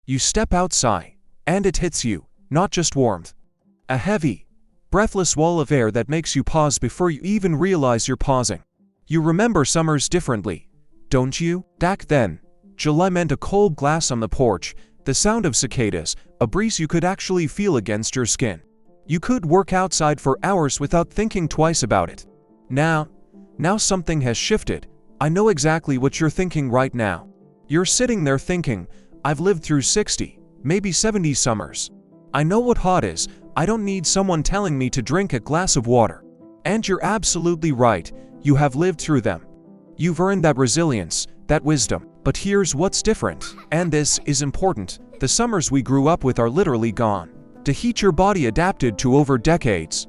You step outside, and it hits you, not just warmth. A heavy, breathless wall of air that makes you pause before you even realize you're pausing. You remember summers differently, don't you? Back then, July meant a cold glass on the porch, the sound of cicadas, a breeze you could actually feel against your skin. You could work outside for hours without thinking twice about it. Now something has shifted. I know exactly what you're thinking right now. You're sitting there thinking, I've lived through 60, maybe 70 summers. I know what hot is. I don't need someone telling me to drink a glass of water. And you're absolutely right. You have lived through them. You've earned that resilience, that wisdom. But here's what's different, and this is important. The summers we grew up with are literally gone. The heat your body adapted to over decades.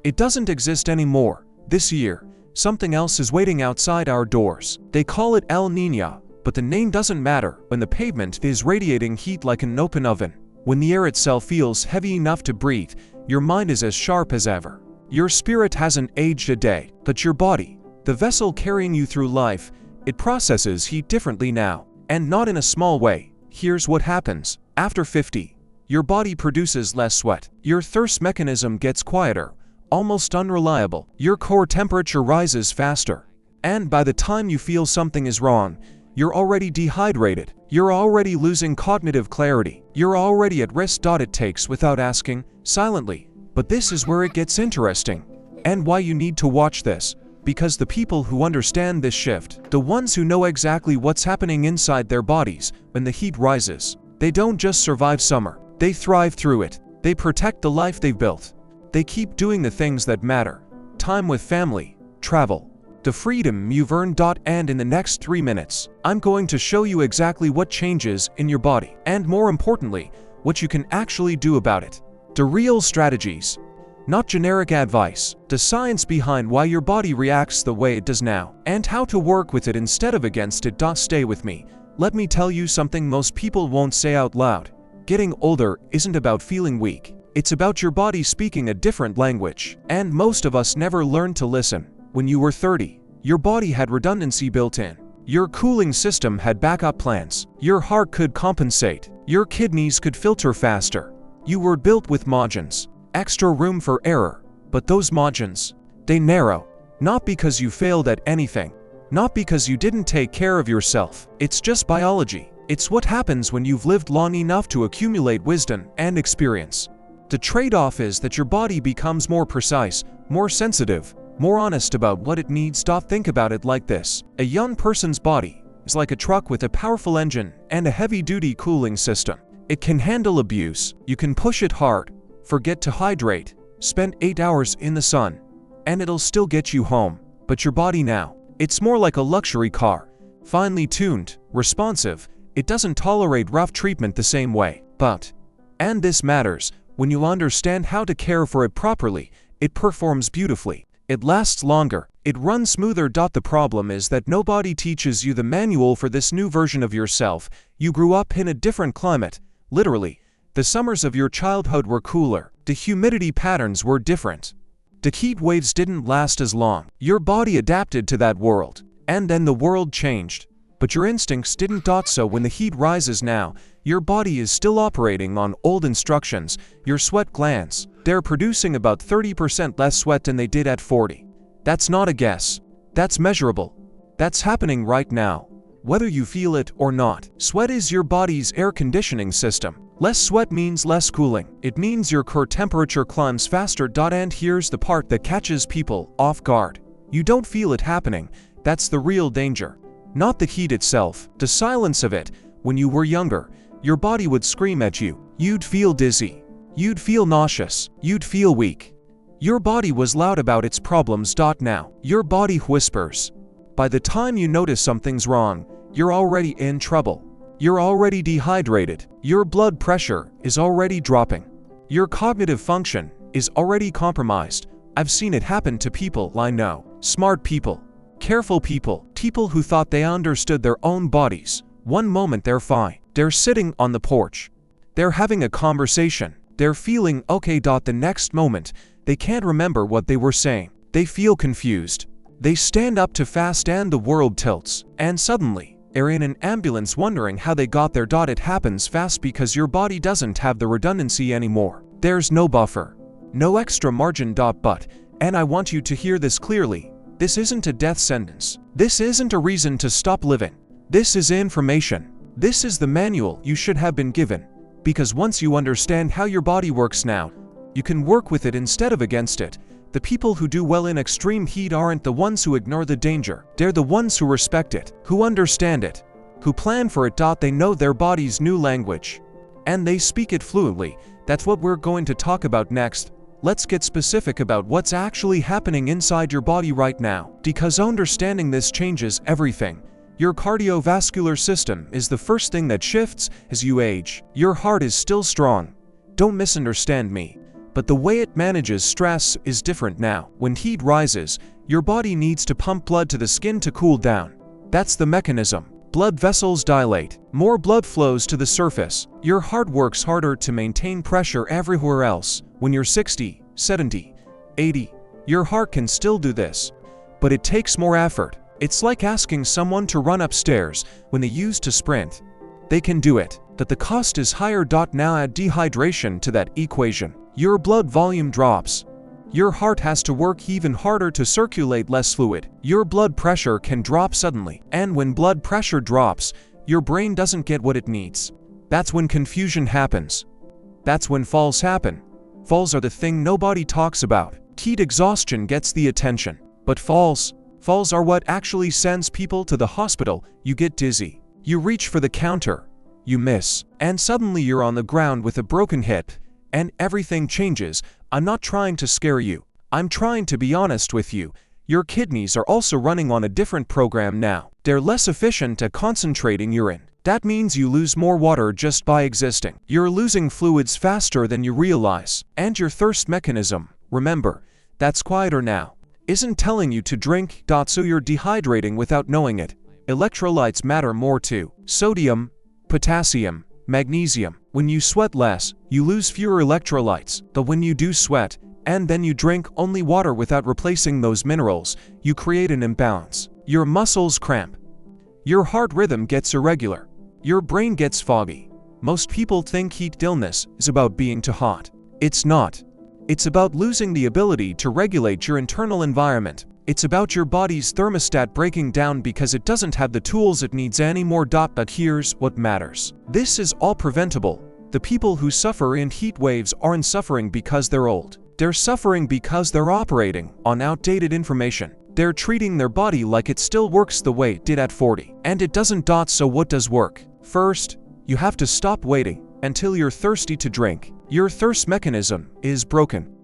It doesn't exist anymore. This year, something else is waiting outside our doors. They call it El Niño, but the name doesn't matter when the pavement is radiating heat like an open oven. When the air itself feels heavy enough to breathe, your mind is as sharp as ever. Your spirit hasn't aged a day, but your body, the vessel carrying you through life, it processes heat differently now, and not in a small way. Here's what happens. After 50, your body produces less sweat. Your thirst mechanism gets quieter, almost unreliable. Your core temperature rises faster. And by the time you feel something is wrong, you're already dehydrated. You're already losing cognitive clarity. You're already at risk. It takes without asking, silently. But this is where it gets interesting. And why you need to watch this. Because the people who understand this shift, the ones who know exactly what's happening inside their bodies when the heat rises, they don't just survive summer. They thrive through it. They protect the life they've built. They keep doing the things that matter. Time with family, travel, the freedom you've earned. And in the next 3 minutes, I'm going to show you exactly what changes in your body, and more importantly, what you can actually do about it. The real strategies, not generic advice, the science behind why your body reacts the way it does now, and how to work with it instead of against it. Stay with me. Let me tell you something most people won't say out loud. Getting older isn't about feeling weak. It's about your body speaking a different language, and most of us never learned to listen. When you were 30, your body had redundancy built in. Your cooling system had backup plans. Your heart could compensate. Your kidneys could filter faster. You were built with margins, extra room for error. But those margins, they narrow. Not because you failed at anything. Not because you didn't take care of yourself. It's just biology. It's what happens when you've lived long enough to accumulate wisdom and experience. The trade-off is that your body becomes more precise, more sensitive, more honest about what it needs. Think about it like this. A young person's body is like a truck with a powerful engine and a heavy-duty cooling system. It can handle abuse. You can push it hard, forget to hydrate, spend 8 hours in the sun, and it'll still get you home. But your body now, it's more like a luxury car. Finely tuned, responsive, it doesn't tolerate rough treatment the same way. But, and this matters, when you understand how to care for it properly, it performs beautifully. It lasts longer. It runs smoother. The problem is that nobody teaches you the manual for this new version of yourself. You grew up in a different climate. Literally, the summers of your childhood were cooler. The humidity patterns were different. The heat waves didn't last as long. Your body adapted to that world. And then the world changed. But your instincts didn't. So when the heat rises now, your body is still operating on old instructions. Your sweat glands, they're producing about 30% less sweat than they did at 40. That's not a guess. That's measurable. That's happening right now, whether you feel it or not. Sweat is your body's air conditioning system. Less sweat means less cooling. It means your core temperature climbs faster. And here's the part that catches people off guard. You don't feel it happening. That's the real danger. Not the heat itself, the silence of it. When you were younger, your body would scream at you. You'd feel dizzy. You'd feel nauseous. You'd feel weak. Your body was loud about its problems. Now, your body whispers. By the time you notice something's wrong, you're already in trouble. You're already dehydrated. Your blood pressure is already dropping. Your cognitive function is already compromised. I've seen it happen to people I know. Smart people. Careful people. People who thought they understood their own bodies. One moment they're fine. They're sitting on the porch. They're having a conversation. They're feeling okay. The next moment, they can't remember what they were saying. They feel confused. They stand up too fast and the world tilts. And suddenly, are in an ambulance wondering how they got there. It happens fast because your body doesn't have the redundancy anymore. There's no buffer, no extra margin. But, and I want you to hear this clearly, this isn't a death sentence. This isn't a reason to stop living. This is information. This is the manual you should have been given. Because once you understand how your body works now, you can work with it instead of against it. The people who do well in extreme heat aren't the ones who ignore the danger. They're the ones who respect it, who understand it, who plan for it. They know their body's new language, and they speak it fluently. That's what we're going to talk about next. Let's get specific about what's actually happening inside your body right now, because understanding this changes everything. Your cardiovascular system is the first thing that shifts as you age. Your heart is still strong. Don't misunderstand me. But the way it manages stress is different now. When heat rises, your body needs to pump blood to the skin to cool down. That's the mechanism. Blood vessels dilate. More blood flows to the surface. Your heart works harder to maintain pressure everywhere else. When you're 60, 70, 80, your heart can still do this. But it takes more effort. It's like asking someone to run upstairs when they used to sprint. They can do it, but the cost is higher. Now add dehydration to that equation. Your blood volume drops. Your heart has to work even harder to circulate less fluid. Your blood pressure can drop suddenly. And when blood pressure drops, your brain doesn't get what it needs. That's when confusion happens. That's when falls happen. Falls are the thing nobody talks about. Heat exhaustion gets the attention. But falls are what actually sends people to the hospital. You get dizzy. You reach for the counter. You miss. And suddenly you're on the ground with a broken hip. And everything changes. I'm not trying to scare you. I'm trying to be honest with you. Your kidneys are also running on a different program now. They're less efficient at concentrating urine. That means you lose more water just by existing. You're losing fluids faster than you realize. And your thirst mechanism, remember, that's quieter now, isn't telling you to drink. So you're dehydrating without knowing it. Electrolytes matter more too. Sodium, potassium, magnesium. When you sweat less, you lose fewer electrolytes. But when you do sweat, and then you drink only water without replacing those minerals, you create an imbalance. Your muscles cramp. Your heart rhythm gets irregular. Your brain gets foggy. Most people think heat illness is about being too hot. It's not. It's about losing the ability to regulate your internal environment. It's about your body's thermostat breaking down because it doesn't have the tools it needs anymore. But here's what matters. This is all preventable. The people who suffer in heat waves aren't suffering because they're old. They're suffering because they're operating on outdated information. They're treating their body like it still works the way it did at 40. And it doesn't. So what does work? First, you have to stop waiting until you're thirsty to drink. Your thirst mechanism is broken.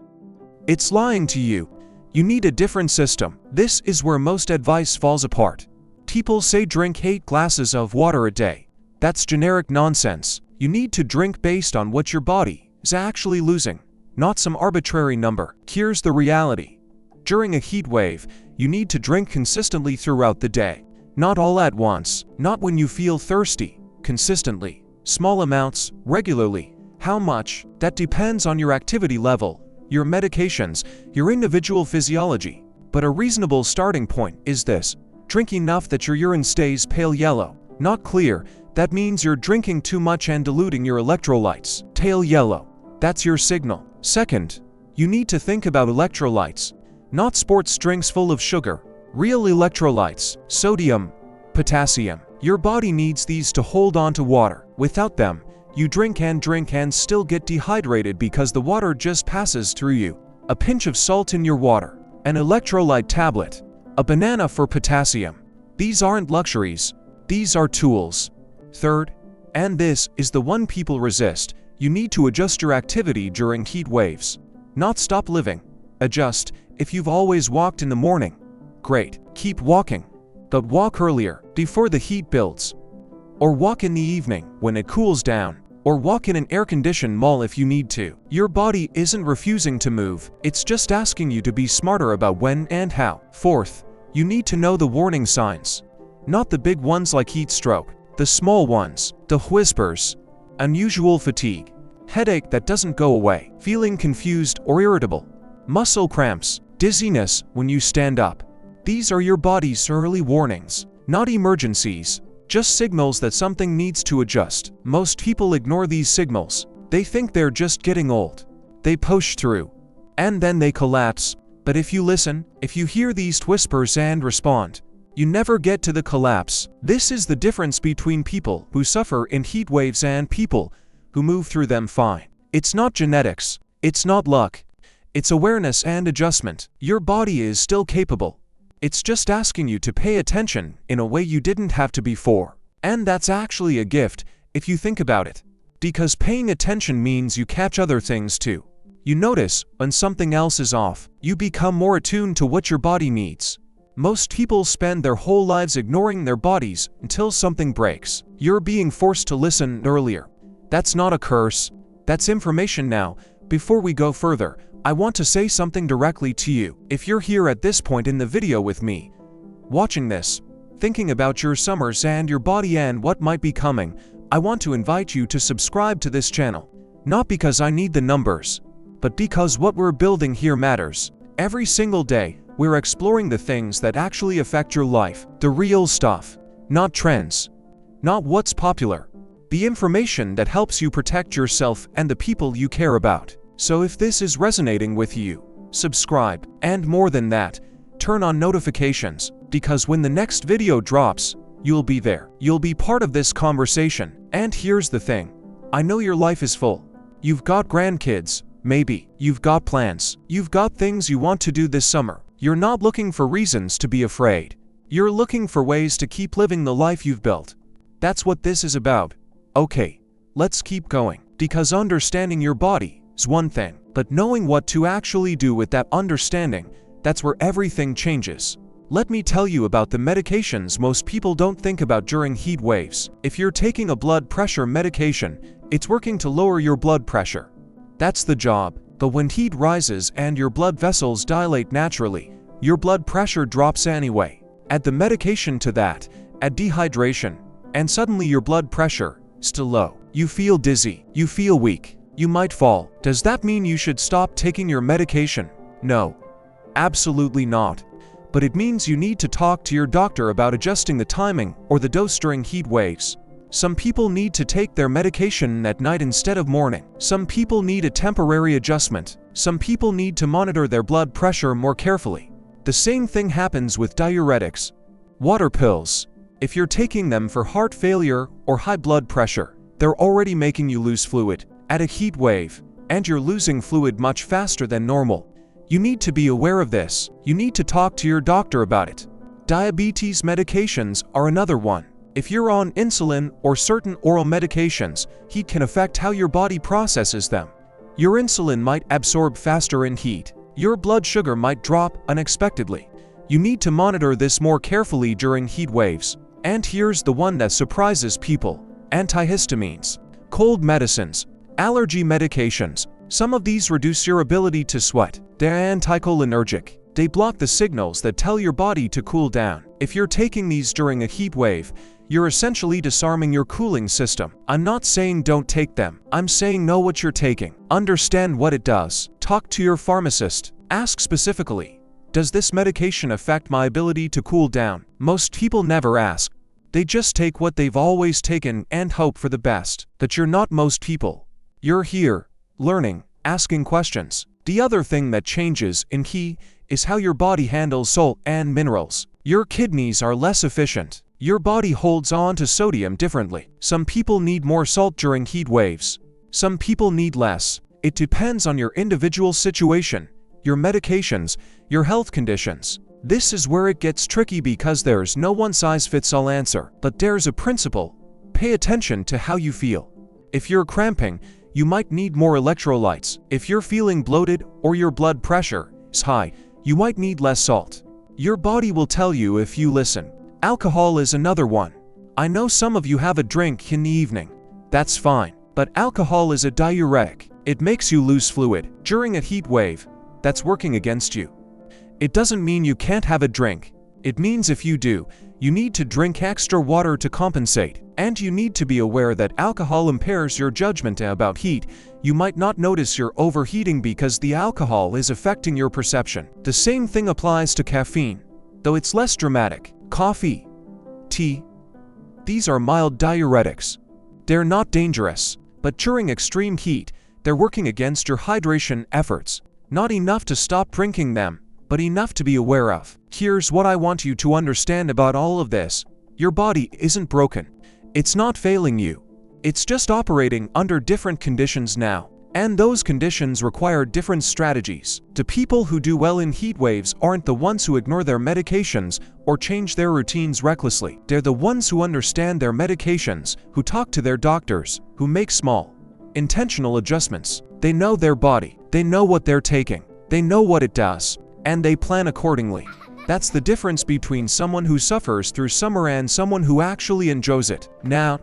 It's lying to you. You need a different system. This is where most advice falls apart. People say drink 8 glasses of water a day. That's generic nonsense. You need to drink based on what your body is actually losing, not some arbitrary number. Here's the reality. During a heat wave, you need to drink consistently throughout the day. Not all at once, not when you feel thirsty. Consistently. Small amounts, regularly. How much? That depends on your activity level, your medications, your individual physiology. But a reasonable starting point is this. Drink enough that your urine stays pale yellow, not clear. That means you're drinking too much and diluting your electrolytes. Pale yellow. That's your signal. Second, you need to think about electrolytes, not sports drinks full of sugar. Real electrolytes, sodium, potassium. Your body needs these to hold on to water. Without them, you drink and still get dehydrated because the water just passes through you. A pinch of salt in your water, an electrolyte tablet, a banana for potassium. These aren't luxuries. These are tools. Third, and this is the one people resist, you need to adjust your activity during heat waves. Not stop living. Adjust. If you've always walked in the morning, great, keep walking. But walk earlier, before the heat builds. Or walk in the evening, when it cools down. Or walk in an air-conditioned mall if you need to. Your body isn't refusing to move, it's just asking you to be smarter about when and how. Fourth, you need to know the warning signs. Not the big ones like heat stroke, the small ones, the whispers. Unusual fatigue, headache that doesn't go away, feeling confused or irritable, muscle cramps, dizziness when you stand up. These are your body's early warnings, not emergencies, just signals that something needs to adjust. Most people ignore these signals. They think they're just getting old. They push through, and then they collapse. But if you listen, if you hear these whispers and respond, you never get to the collapse. This is the difference between people who suffer in heat waves and people who move through them fine. It's not genetics. It's not luck. It's awareness and adjustment. Your body is still capable. It's just asking you to pay attention in a way you didn't have to before. And that's actually a gift, if you think about it. Because paying attention means you catch other things too. You notice when something else is off. You become more attuned to what your body needs. Most people spend their whole lives ignoring their bodies until something breaks. You're being forced to listen earlier. That's not a curse. That's information now. Before we go further, I want to say something directly to you. If you're here at this point in the video with me, watching this, thinking about your summers and your body and what might be coming, I want to invite you to subscribe to this channel. Not because I need the numbers, but because what we're building here matters. Every single day, we're exploring the things that actually affect your life. The real stuff. Not trends. Not what's popular. The information that helps you protect yourself and the people you care about. So if this is resonating with you, subscribe, and more than that, turn on notifications, because when the next video drops, you'll be there. You'll be part of this conversation. And here's the thing. I know your life is full. You've got grandkids, maybe. You've got plans. You've got things you want to do this summer. You're not looking for reasons to be afraid. You're looking for ways to keep living the life you've built. That's what this is about. Okay, let's keep going. Because understanding your body is one thing, but knowing what to actually do with that understanding, that's where everything changes. Let me tell you about the medications most people don't think about during heat waves. If you're taking a blood pressure medication, it's working to lower your blood pressure. That's the job. But when heat rises and your blood vessels dilate naturally, your blood pressure drops anyway. Add the medication to that, add dehydration, and suddenly your blood pressure is still low. You feel dizzy. You feel weak. You might fall. Does that mean you should stop taking your medication? No. Absolutely not. But it means you need to talk to your doctor about adjusting the timing or the dose during heat waves. Some people need to take their medication at night instead of morning. Some people need a temporary adjustment. Some people need to monitor their blood pressure more carefully. The same thing happens with diuretics, water pills. If you're taking them for heart failure or high blood pressure, they're already making you lose fluid. Add a heat wave, and you're losing fluid much faster than normal. You need to be aware of this. You need to talk to your doctor about it. Diabetes medications are another one. If you're on insulin or certain oral medications, heat can affect how your body processes them. Your insulin might absorb faster in heat. Your blood sugar might drop unexpectedly. You need to monitor this more carefully during heat waves. And here's the one that surprises people: antihistamines, cold medicines, allergy medications. Some of these reduce your ability to sweat. They're anticholinergic. They block the signals that tell your body to cool down. If you're taking these during a heat wave, you're essentially disarming your cooling system. I'm not saying don't take them. I'm saying know what you're taking. Understand what it does. Talk to your pharmacist. Ask specifically, does this medication affect my ability to cool down? Most people never ask. They just take what they've always taken and hope for the best. But you're not most people. You're here, learning, asking questions. The other thing that changes in heat is how your body handles salt and minerals. Your kidneys are less efficient. Your body holds on to sodium differently. Some people need more salt during heat waves. Some people need less. It depends on your individual situation, your medications, your health conditions. This is where it gets tricky because there's no one-size-fits-all answer. But there's a principle. Pay attention to how you feel. If you're cramping, you might need more electrolytes. If you're feeling bloated or your blood pressure is high, you might need less salt. Your body will tell you if you listen. Alcohol is another one. I know some of you have a drink in the evening. That's fine. But alcohol is a diuretic. It makes you lose fluid. During a heat wave, that's working against you. It doesn't mean you can't have a drink. It means if you do, you need to drink extra water to compensate. And you need to be aware that alcohol impairs your judgment about heat. You might not notice you're overheating because the alcohol is affecting your perception. The same thing applies to caffeine, though it's less dramatic. Coffee, tea. These are mild diuretics. They're not dangerous, but during extreme heat, they're working against your hydration efforts. Not enough to stop drinking them, but enough to be aware of. Here's what I want you to understand about all of this. Your body isn't broken. It's not failing you. It's just operating under different conditions now. And those conditions require different strategies. The people who do well in heat waves aren't the ones who ignore their medications or change their routines recklessly. They're the ones who understand their medications, who talk to their doctors, who make small, intentional adjustments. They know their body. They know what they're taking. They know what it does. And they plan accordingly. That's the difference between someone who suffers through summer and someone who actually enjoys it. Now,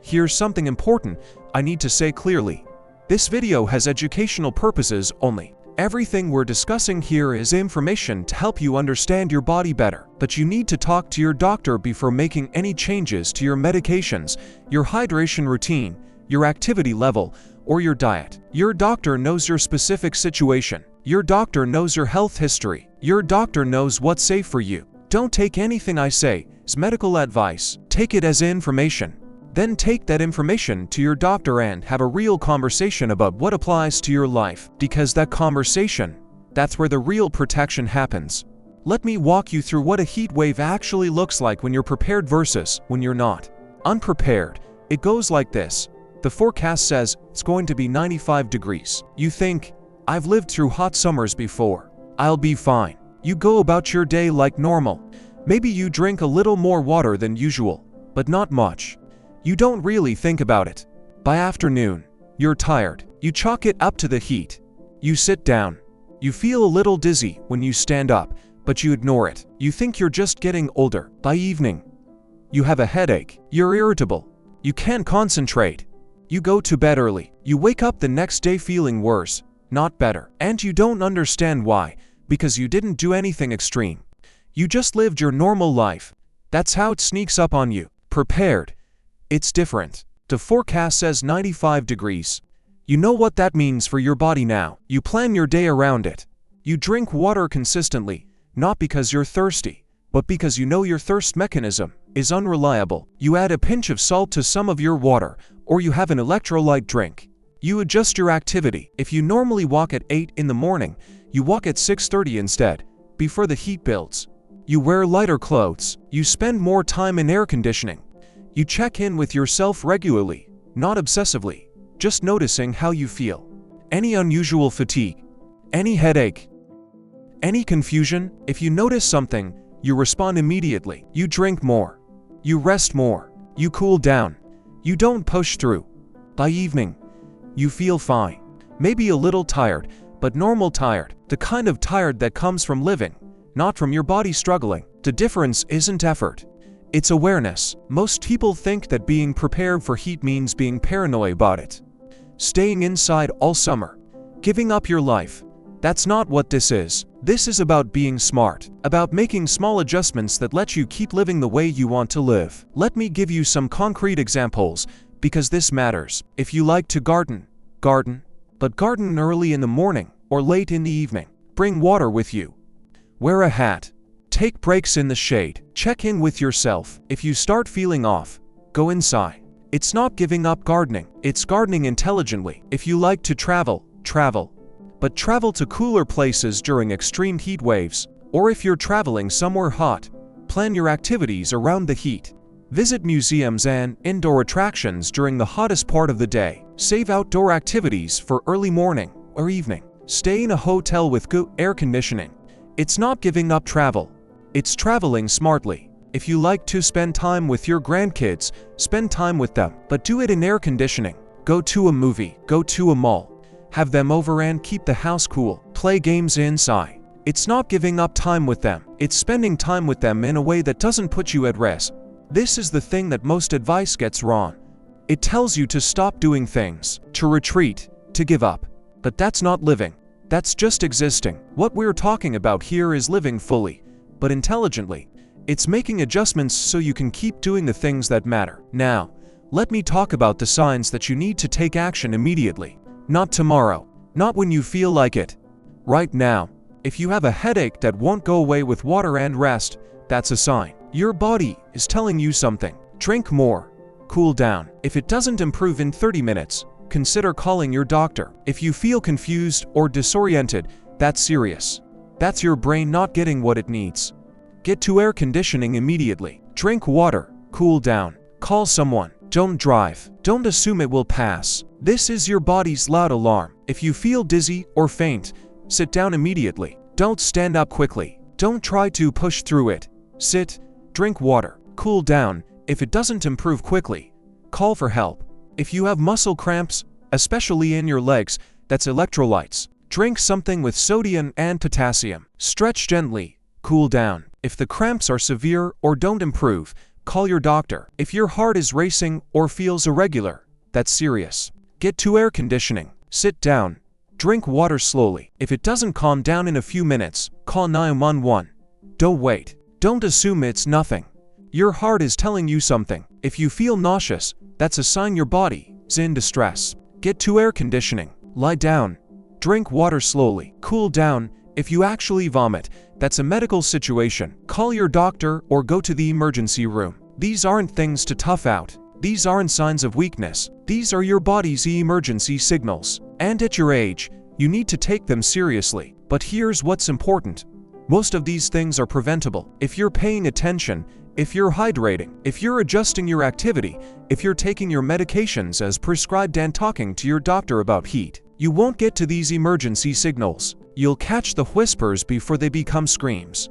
here's something important I need to say clearly. This video has educational purposes only. Everything we're discussing here is information to help you understand your body better. But you need to talk to your doctor before making any changes to your medications, your hydration routine, your activity level, or your diet. Your doctor knows your specific situation. Your doctor knows your health history. Your doctor knows what's safe for you. Don't take anything I say as medical advice. Take it as information. Then take that information to your doctor and have a real conversation about what applies to your life. Because that conversation, that's where the real protection happens. Let me walk you through what a heat wave actually looks like when you're prepared versus when you're not. Unprepared. It goes like this. The forecast says it's going to be 95 degrees. You think, I've lived through hot summers before. I'll be fine. You go about your day like normal. Maybe you drink a little more water than usual, but not much. You don't really think about it. By afternoon, you're tired. You chalk it up to the heat. You sit down. You feel a little dizzy when you stand up, but you ignore it. You think you're just getting older. By evening, you have a headache. You're irritable. You can't concentrate. You go to bed early. You wake up the next day feeling worse, not better. And you don't understand why, because you didn't do anything extreme. You just lived your normal life. That's how it sneaks up on you. Prepared. It's different. The forecast says 95 degrees. You know what that means for your body now. You plan your day around it. You drink water consistently, not because you're thirsty, but because you know your thirst mechanism is unreliable. You add a pinch of salt to some of your water, or you have an electrolyte drink. You adjust your activity. If you normally walk at 8 in the morning, you walk at 6:30 instead, before the heat builds. You wear lighter clothes. You spend more time in air conditioning. You check in with yourself regularly, not obsessively, just noticing how you feel. Any unusual fatigue, any headache, any confusion. If you notice something, you respond immediately. You drink more. You rest more. You cool down. You don't push through. By evening, you feel fine. Maybe a little tired, but normal tired. The kind of tired that comes from living, not from your body struggling. The difference isn't effort. It's awareness. Most people think that being prepared for heat means being paranoid about it. Staying inside all summer. Giving up your life. That's not what this is. This is about being smart. About making small adjustments that let you keep living the way you want to live. Let me give you some concrete examples, because this matters. If you like to garden, garden. But garden early in the morning or late in the evening. Bring water with you. Wear a hat. Take breaks in the shade. Check in with yourself. If you start feeling off, go inside. It's not giving up gardening. It's gardening intelligently. If you like to travel, travel. But travel to cooler places during extreme heat waves. Or if you're traveling somewhere hot, plan your activities around the heat. Visit museums and indoor attractions during the hottest part of the day. Save outdoor activities for early morning or evening. Stay in a hotel with good air conditioning. It's not giving up travel. It's traveling smartly. If you like to spend time with your grandkids, spend time with them, but do it in air conditioning. Go to a movie, go to a mall. Have them over and keep the house cool. Play games inside. It's not giving up time with them. It's spending time with them in a way that doesn't put you at risk. This is the thing that most advice gets wrong. It tells you to stop doing things, to retreat, to give up. But that's not living. That's just existing. What we're talking about here is living fully, but intelligently. It's making adjustments so you can keep doing the things that matter. Now, let me talk about the signs that you need to take action immediately. Not tomorrow. Not when you feel like it. Right now. If you have a headache that won't go away with water and rest, that's a sign. Your body is telling you something. Drink more. Cool down. If it doesn't improve in 30 minutes, consider calling your doctor. If you feel confused or disoriented, that's serious. That's your brain not getting what it needs. Get to air conditioning immediately. Drink water. Cool down. Call someone. Don't drive. Don't assume it will pass. This is your body's loud alarm. If you feel dizzy or faint, sit down immediately. Don't stand up quickly. Don't try to push through it. Sit. Drink water. Cool down. If it doesn't improve quickly, call for help. If you have muscle cramps, especially in your legs, that's electrolytes. Drink something with sodium and potassium. Stretch gently. Cool down. If the cramps are severe or don't improve, call your doctor. If your heart is racing or feels irregular, that's serious. Get to air conditioning. Sit down. Drink water slowly. If it doesn't calm down in a few minutes, call 911. Don't wait. Don't assume it's nothing. Your heart is telling you something. If you feel nauseous, that's a sign your body is in distress. Get to air conditioning. Lie down. Drink water slowly. Cool down. If you actually vomit, that's a medical situation. Call your doctor or go to the emergency room. These aren't things to tough out. These aren't signs of weakness. These are your body's emergency signals. And at your age, you need to take them seriously. But here's what's important. Most of these things are preventable. If you're paying attention, if you're hydrating, if you're adjusting your activity, if you're taking your medications as prescribed and talking to your doctor about heat, you won't get to these emergency signals. You'll catch the whispers before they become screams.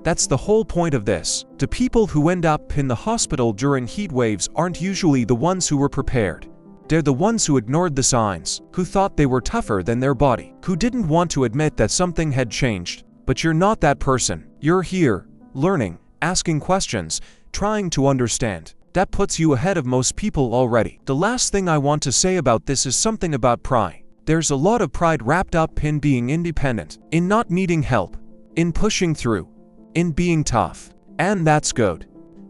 That's the whole point of this. The people who end up in the hospital during heat waves aren't usually the ones who were prepared. They're the ones who ignored the signs, who thought they were tougher than their body, who didn't want to admit that something had changed. But you're not that person. You're here, learning, asking questions, trying to understand. That puts you ahead of most people already. The last thing I want to say about this is something about pride. There's a lot of pride wrapped up in being independent, in not needing help, in pushing through, in being tough. And that's good.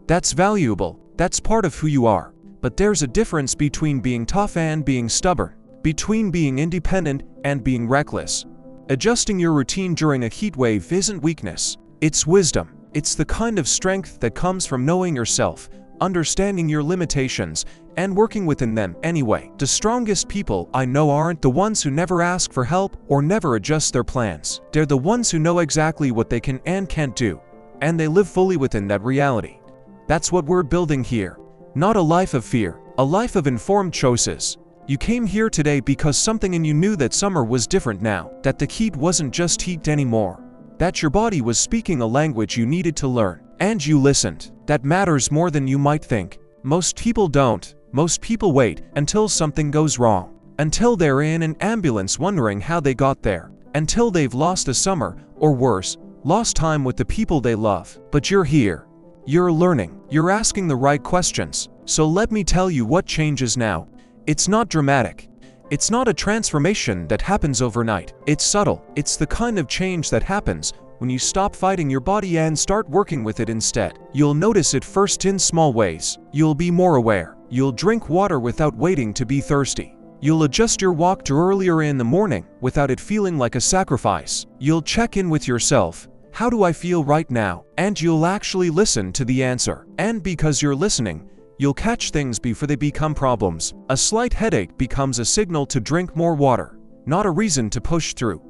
That's valuable. That's part of who you are. But there's a difference between being tough and being stubborn, between being independent and being reckless. Adjusting your routine during a heat wave isn't weakness. It's wisdom. It's the kind of strength that comes from knowing yourself, understanding your limitations, and working within them anyway. The strongest people I know aren't the ones who never ask for help or never adjust their plans. They're the ones who know exactly what they can and can't do, and they live fully within that reality. That's what we're building here. Not a life of fear, a life of informed choices. You came here today because something in you knew that summer was different now, that the heat wasn't just heat anymore, that your body was speaking a language you needed to learn, and you listened. That matters more than you might think. Most people don't. Most people wait until something goes wrong, until they're in an ambulance wondering how they got there, until they've lost a summer, or worse, lost time with the people they love. But you're here. You're learning. You're asking the right questions. So let me tell you what changes now. It's not dramatic. It's not a transformation that happens overnight. It's subtle. It's the kind of change that happens when you stop fighting your body and start working with it instead. You'll notice it first in small ways. You'll be more aware. You'll drink water without waiting to be thirsty. You'll adjust your walk to earlier in the morning without it feeling like a sacrifice. You'll check in with yourself. How do I feel right now? And you'll actually listen to the answer. And because you're listening, you'll catch things before they become problems. A slight headache becomes a signal to drink more water, not a reason to push through.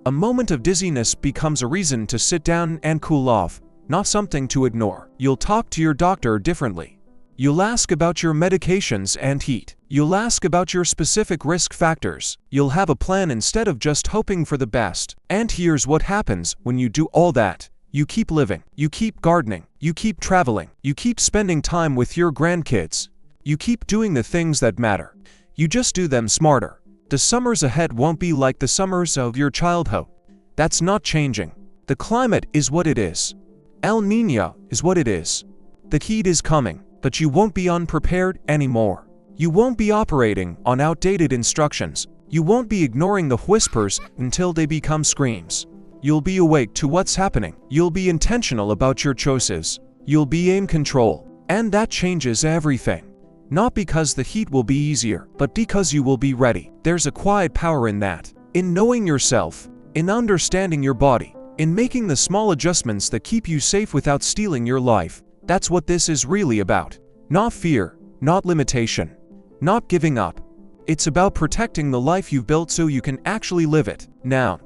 A moment of dizziness becomes a reason to sit down and cool off, not something to ignore. You'll talk to your doctor differently. You'll ask about your medications and heat. You'll ask about your specific risk factors. You'll have a plan instead of just hoping for the best. And here's what happens when you do all that. You keep living. You keep gardening. You keep traveling. You keep spending time with your grandkids. You keep doing the things that matter. You just do them smarter. The summers ahead won't be like the summers of your childhood. That's not changing. The climate is what it is. El Niño is what it is. The heat is coming, but you won't be unprepared anymore. You won't be operating on outdated instructions. You won't be ignoring the whispers until they become screams. You'll be awake to what's happening. You'll be intentional about your choices. You'll be in control. And that changes everything. Not because the heat will be easier, but because you will be ready. There's a quiet power in that. In knowing yourself, in understanding your body, in making the small adjustments that keep you safe without stealing your life. That's what this is really about. Not fear, not limitation, not giving up. It's about protecting the life you've built so you can actually live it. Now,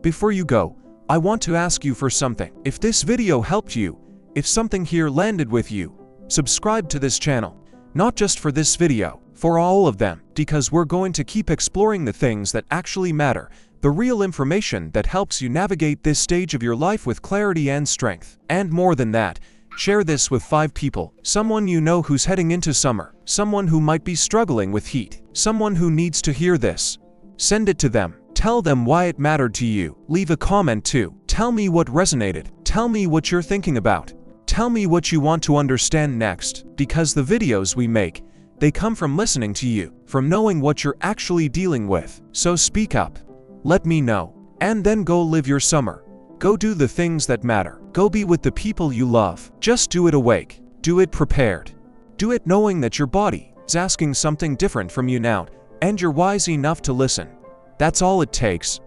before you go, I want to ask you for something. If this video helped you, if something here landed with you, subscribe to this channel. Not just for this video, for all of them, because we're going to keep exploring the things that actually matter, the real information that helps you navigate this stage of your life with clarity and strength. And more than that, share this with 5 people, someone you know who's heading into summer, someone who might be struggling with heat, someone who needs to hear this. Send it to them. Tell them why it mattered to you. Leave a comment too. Tell me what resonated. Tell me what you're thinking about. Tell me what you want to understand next, because the videos we make, they come from listening to you, from knowing what you're actually dealing with. So speak up. Let me know. And then go live your summer. Go do the things that matter. Go be with the people you love. Just do it awake. Do it prepared. Do it knowing that your body is asking something different from you now, and you're wise enough to listen. That's all it takes.